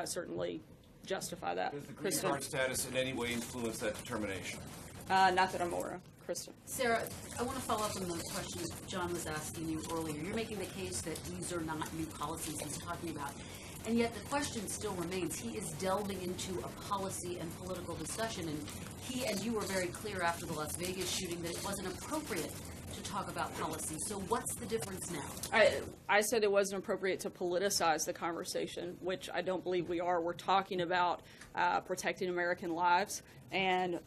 certainly justify that. Does the green Kristen? card status in any way influence that determination? Not that I'm aware of. Kristen? Sarah, I want to follow up on the questions John was asking you earlier. You're making the case that these are not new policies he's talking about. And yet the question still remains. He is delving into a policy and political discussion, and he and you were very clear after the Las Vegas shooting that it wasn't appropriate to talk about policy. So what's the difference now? I said it wasn't appropriate to politicize the conversation, which I don't believe we are. We're talking about protecting American lives, and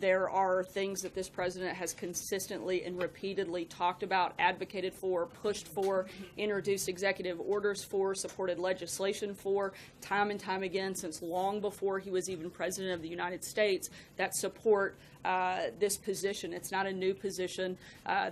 there are things that this president has consistently and repeatedly talked about, advocated for, pushed for, introduced executive orders for, supported legislation for, time and time again since long before he was even president of the United States, that support this position. It's not a new position.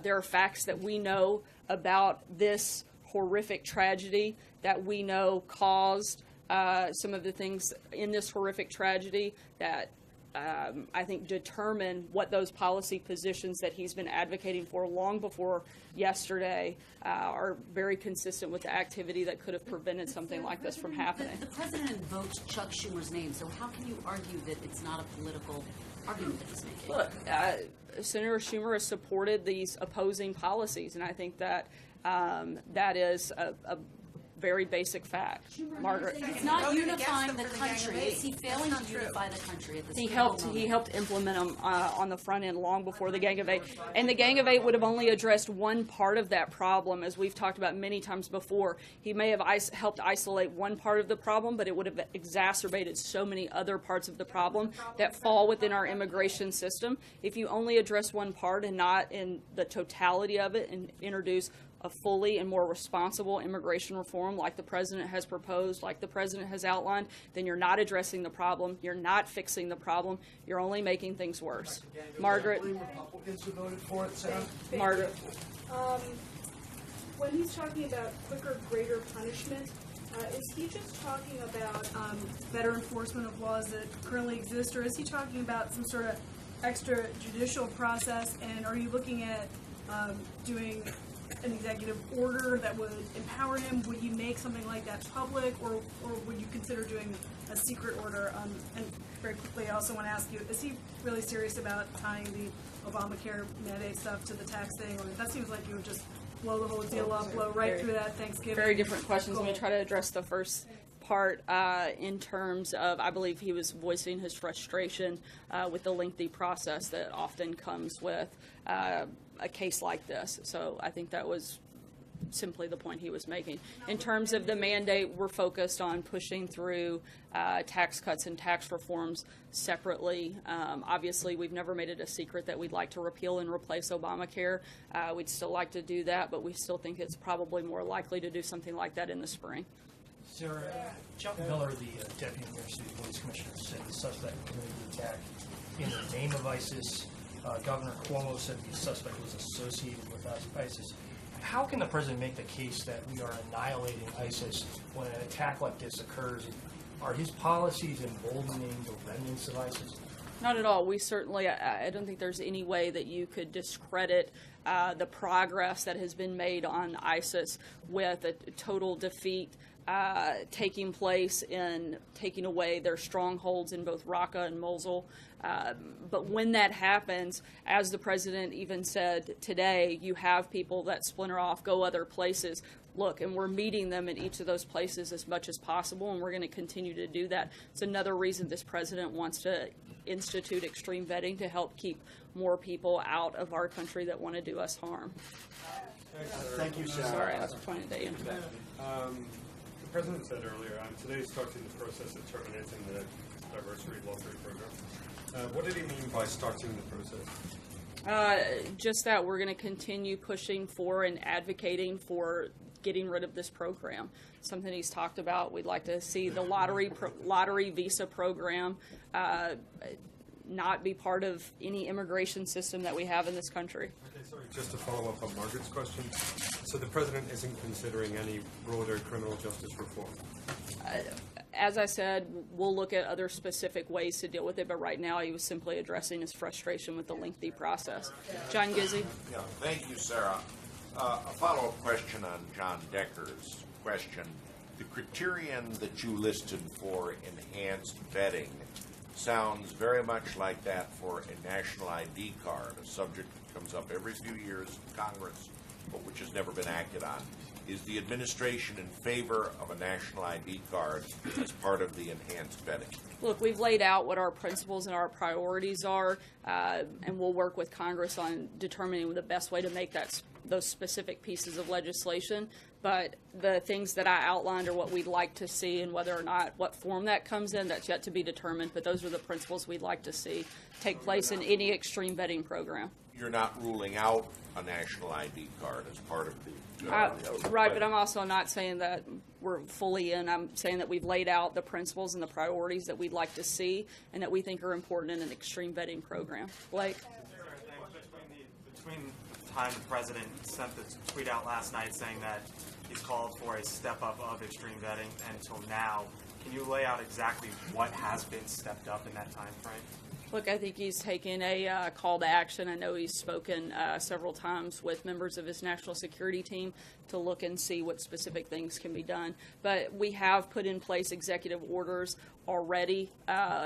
There are facts that we know about this horrific tragedy that we know caused some of the things in this horrific tragedy that I think determine what those policy positions that he's been advocating for long before yesterday are very consistent with the activity that could have prevented something like this from happening. The president invoked Chuck Schumer's name, so how can you argue that it's not a political argument that he's making? Look, Senator Schumer has supported these opposing policies, and I think that that is a very basic fact. Margaret, It's not unifying the country. Is he failing to unify the country at this he critical helped moment? implement them on the front end long before the Gang of Eight, and the Gang of Eight would have only addressed one part of that problem, as we've talked about many times before. He may have helped isolate one part of the problem, but it would have exacerbated so many other parts of the problem that fall within our immigration system. If you only address one part and not in the totality of it, and introduce a fully and more responsible immigration reform like the president has proposed, like the president has outlined, then you're not addressing the problem, you're not fixing the problem, you're only making things worse. Margaret. Republicans who voted for it, Sarah? Margaret. When he's talking about quicker, greater punishment, is he just talking about better enforcement of laws that currently exist, or is he talking about some sort of extrajudicial process, and are you looking at doing an executive order that would empower him? Would you make something like that public, or would you consider doing a secret order? And very quickly, I also want to ask you, is he really serious about tying the Obamacare mandate stuff to the tax thing? Or that seems like you would just blow the whole deal up, blow right through that Thanksgiving. Very different questions. Let me try to address the first part in terms of, I believe he was voicing his frustration with the lengthy process that often comes with a case like this. So I think that was simply the point he was making. In terms of the mandate, we're focused on pushing through tax cuts and tax reforms separately. Obviously, we've never made it a secret that we'd like to repeal and replace Obamacare. We'd still like to do that, but we still think it's probably more likely to do something like that in the spring. Sarah, John Miller, the Deputy New York City Police Commissioner, said the suspect committed the attack in the name of ISIS. Governor Cuomo said the suspect was associated with ISIS. How can the president make the case that we are annihilating ISIS when an attack like this occurs? Are his policies emboldening the remnants of ISIS? Not at all. We certainly, I don't think there's any way that you could discredit the progress that has been made on ISIS with a total defeat taking place in taking away their strongholds in both Raqqa and Mosul. But when that happens, as the president even said today, you have people that splinter off, go other places. Look, and we're meeting them in each of those places as much as possible, and we're going to continue to do that. It's another reason this president wants to institute extreme vetting to help keep more people out of our country that want to do us harm. Thank you, Sarah. Sorry, I was pointing at you. The president said earlier, today starting the process of terminating the diversity lottery program. What did he mean by starting the process? Just that we're going to continue pushing for and advocating for getting rid of this program. Something he's talked about. We'd like to see the lottery visa program not be part of any immigration system that we have in this country. Okay, sorry, just to follow up on Margaret's question. So the president isn't considering any broader criminal justice reform? As I said, we'll look at other specific ways to deal with it, but right now he was simply addressing his frustration with the lengthy process. John Gizzi? Yeah, thank you, Sarah. A follow-up question on John Decker's question. The criterion that you listed for enhanced vetting sounds very much like that for a national ID card, a subject that comes up every few years in Congress, but which has never been acted on. Is the administration in favor of a national ID card as part of the enhanced vetting? Look, we've laid out what our principles and our priorities are, and we'll work with Congress on determining the best way to make those specific pieces of legislation. But the things that I outlined are what we'd like to see, and whether or not what form that comes in, that's yet to be determined. But those are the principles we'd like to see take place in any extreme vetting program. You're not ruling out a national ID card as part of the... Right, but I'm also not saying that we're fully in. I'm saying that we've laid out the principles and the priorities that we'd like to see and that we think are important in an extreme vetting program. Blake? Between the time the president sent the tweet out last night saying that he's called for a step up of extreme vetting until now, can you lay out exactly what has been stepped up in that time frame? Look, I think he's taken a call to action. I know he's spoken several times with members of his national security team to look and see what specific things can be done. But we have put in place executive orders already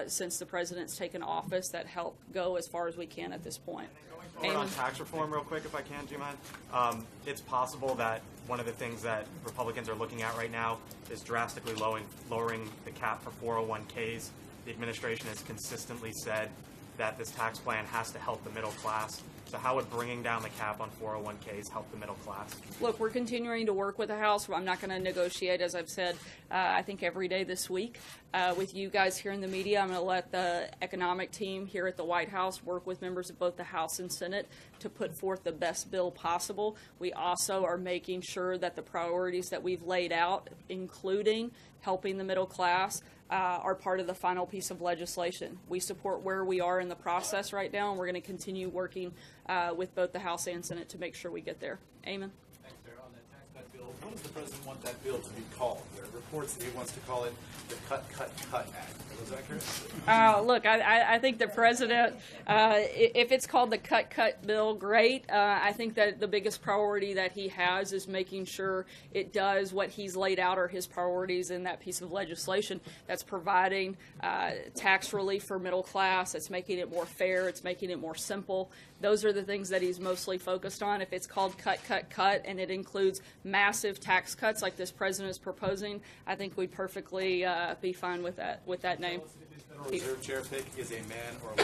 since the president's taken office that help go as far as we can at this point. Going on tax reform real quick, if I can, do you mind? It's possible that one of the things that Republicans are looking at right now is drastically lowering the cap for 401ks. The administration has consistently said that this tax plan has to help the middle class. So how would bringing down the cap on 401ks help the middle class? Look, we're continuing to work with the House. I'm not going to negotiate, as I've said, I think every day this week with you guys here in the media. I'm going to let the economic team here at the White House work with members of both the House and Senate to put forth the best bill possible. We also are making sure that the priorities that we've laid out, including helping the middle class, are part of the final piece of legislation. We support where we are in the process right now, and we're going to continue working with both the House and Senate to make sure we get there. Eamon? Thanks, Sarah. On that tax cut bill, what does the president want that bill to be called? There are reports that he wants to call it the Cut, Cut, Cut Act. Was that correct? Look, I think the president, if it's called the Cut bill, great. I think that the biggest priority that he has is making sure it does what he's laid out are his priorities in that piece of legislation. That's providing tax relief for middle class. It's making it more fair. It's making it more simple. Those are the things that he's mostly focused on. If it's called Cut, Cut, Cut, and it includes massive tax cuts like this president is proposing, I think we'd perfectly be fine with that name. Federal Reserve Chair pick is a man or a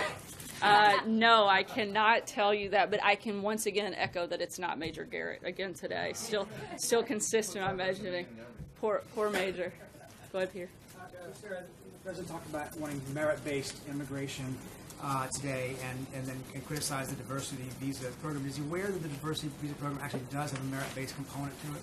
woman? No, I cannot tell you that, but I can once again echo that it's not Major Garrett again today. Still consistent on mentioning. Poor Major. Go ahead, Pierre. Sarah, the president talked about wanting merit-based immigration today, and then criticize the diversity visa program. Is he aware that the diversity visa program actually does have a merit-based component to it?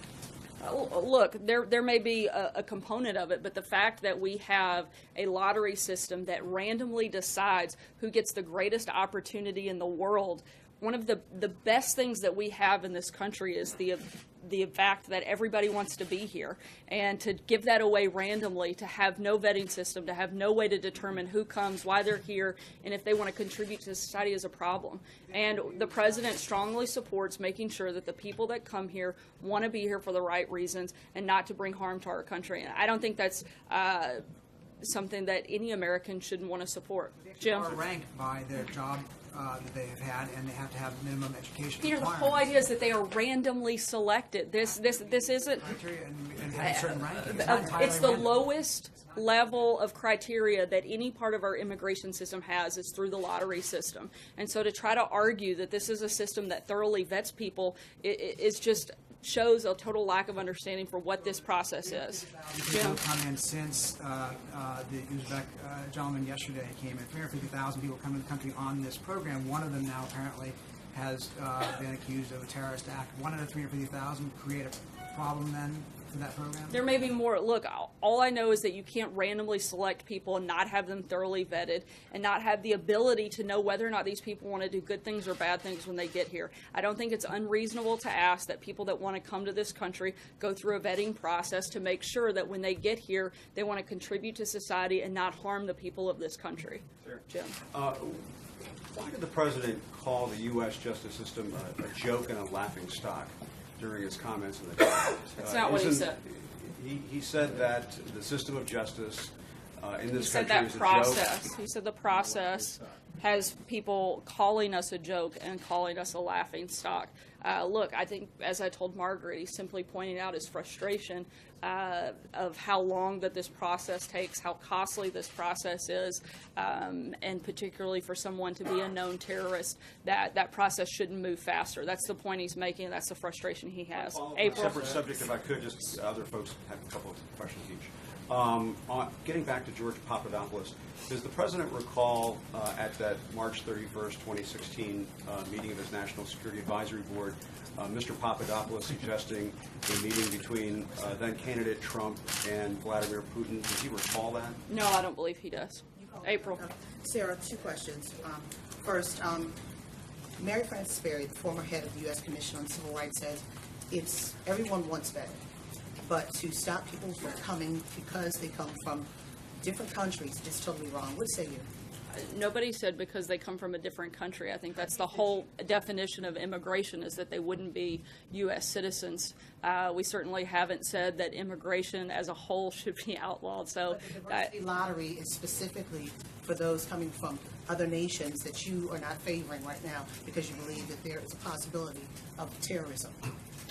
Look, there may be a component of it, but the fact that we have a lottery system that randomly decides who gets the greatest opportunity in the world, one of the best things that we have in this country is the fact that everybody wants to be here, and to give that away randomly, to have no vetting system, to have no way to determine who comes, why they're here, and if they want to contribute to society is a problem. And the president strongly supports making sure that the people that come here want to be here for the right reasons and not to bring harm to our country. And I don't think that's something that any American shouldn't want to support. Jim? They are ranked by their job that they have had, and they have to have minimum education. Peter, the whole idea is that they are randomly selected. This isn't. And have a certain ranking. It's the lowest level of criteria that any part of our immigration system has is through the lottery system. And so to try to argue that this is a system that thoroughly vets people is just shows a total lack of understanding for what this process is. Jim? Come in since the Uzbek gentleman yesterday came in. 350,000 people come in the country on this program. One of them now apparently has been accused of a terrorist act. One of the 350,000 create a problem then for that program? There may be more. Look, all I know is that you can't randomly select people and not have them thoroughly vetted and not have the ability to know whether or not these people want to do good things or bad things when they get here. I don't think it's unreasonable to ask that people that want to come to this country go through a vetting process to make sure that when they get here, they want to contribute to society and not harm the people of this country. Sure. Jim? Why did the president call the U.S. justice system a joke and a laughing stock during his comments in the Congress? That's not what he said. He said that the system of justice in He this said country that is a process. joke. He said the process has people calling us a joke and calling us a laughing stock. Look, I think, as I told Margaret, he's simply pointing out his frustration of how long that this process takes, how costly this process is, and particularly for someone to be a known terrorist, that process shouldn't move faster. That's the point he's making. That's the frustration he has. April. Separate subject, if I could, just other folks have a couple of questions each. Getting back to George Papadopoulos, does the President recall at that March 31st, 2016 meeting of his National Security Advisory Board, Mr. Papadopoulos suggesting a meeting between then-candidate Trump and Vladimir Putin? Does he recall that? No, I don't believe he does. April. Sarah, two questions. First, Mary Frances Berry, the former head of the U.S. Commission on Civil Rights, says everyone wants vetting, but to stop people from coming because they come from different countries is totally wrong. What say you? Nobody said because they come from a different country. I think that's the whole definition of immigration, is that they wouldn't be U.S. citizens. We certainly haven't said that immigration as a whole should be outlawed. So, the diversity lottery is specifically for those coming from other nations that you are not favoring right now because you believe that there is a possibility of terrorism.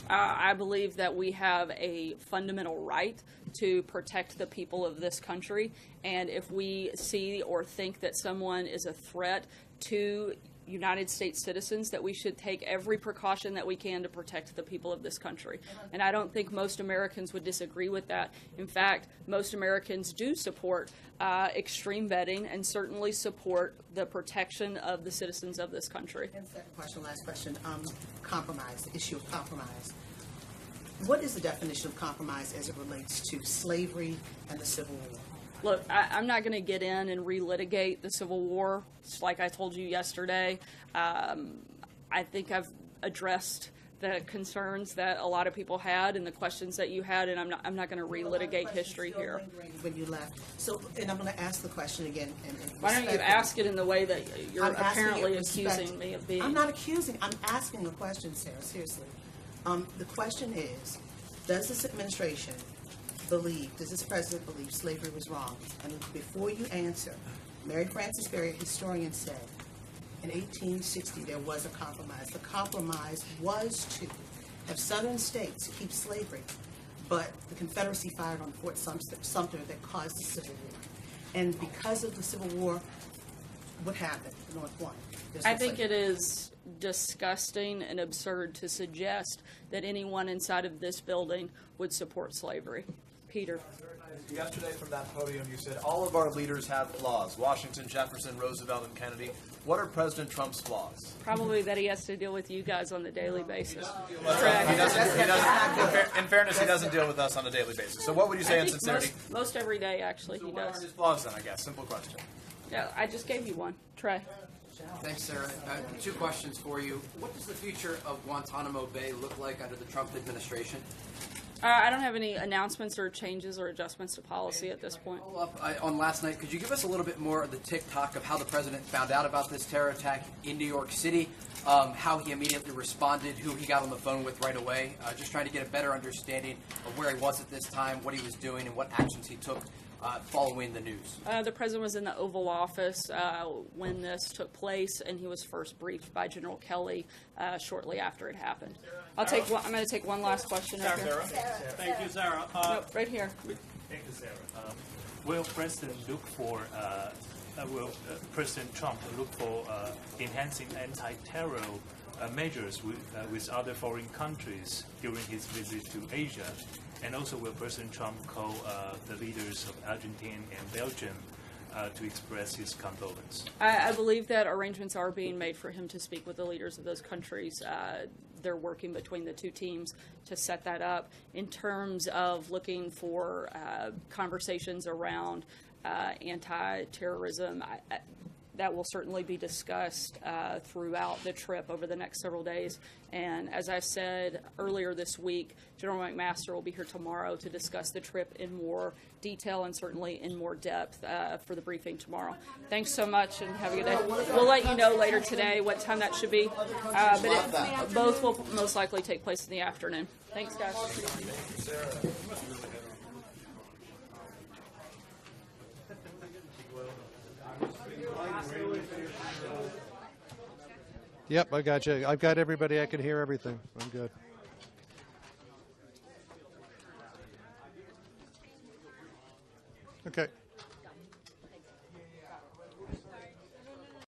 I believe that we have a fundamental right to protect the people of this country, and if we see or think that someone is a threat to United States citizens, that we should take every precaution that we can to protect the people of this country. And I don't think most Americans would disagree with that. In fact, most Americans do support extreme vetting and certainly support the protection of the citizens of this country. And second question, last question, compromise, the issue of compromise. What is the definition of compromise as it relates to slavery and the Civil War? Look, I'm not going to get in and relitigate the Civil War. It's like I told you yesterday. I think I've addressed the concerns that a lot of people had and the questions that you had, and I'm not going to relitigate history here. When you left, so and I'm going to ask the question again. Why don't you ask it in the way that you're apparently accusing me of being? I'm not accusing. I'm asking a question, Sarah. Seriously, the question is: does this administration believe? Does this president believe slavery was wrong? And before you answer, Mary Frances Berry, a historian, said in 1860 there was a compromise. The compromise was to have southern states keep slavery, but the Confederacy fired on Fort Sumter that caused the Civil War. And because of the Civil War, what happened? The North won. I think it is disgusting and absurd to suggest that anyone inside of this building would support slavery. Peter. Yesterday from that podium you said all of our leaders have flaws. Washington, Jefferson, Roosevelt, and Kennedy. What are President Trump's flaws? Probably that he has to deal with you guys on a daily basis. He doesn't, in fairness, he doesn't deal with us on a daily basis. So what would you say in sincerity? Most every day, actually, he What does. are his flaws then, I guess? Simple question. Yeah, I just gave you one. Trey. Thanks, Sarah. Two questions for you. What does the future of Guantanamo Bay look like under the Trump administration? I don't have any announcements or changes or adjustments to policy at this point. Follow up on last night. Could you give us a little bit more of the tick-tock of how the president found out about this terror attack in New York City, how he immediately responded, who he got on the phone with right away? Just trying to get a better understanding of where he was at this time, what he was doing, and what actions he took following the news. The president was in the Oval Office when this took place, and he was first briefed by General Kelly shortly after it happened. I'm going to take one last question. Sarah. Thank you, Sarah. Nope, right here. Thank you, Sarah. Will President President Trump look for enhancing anti-terror measures with other foreign countries during his visit to Asia? And also, will President Trump call the leaders of Argentina and Belgium to express his condolence? I believe that arrangements are being made for him to speak with the leaders of those countries. They're working between the two teams to set that up. In terms of looking for conversations around anti-terrorism, that will certainly be discussed throughout the trip over the next several days. And as I said earlier this week, General McMaster will be here tomorrow to discuss the trip in more detail and certainly in more depth for the briefing tomorrow. Thanks so much and have a good day. We'll let you know later today what time that should be, but both will most likely take place in the afternoon. Thanks, guys. Yep, I got you. I've got everybody. I can hear everything. I'm good. Okay.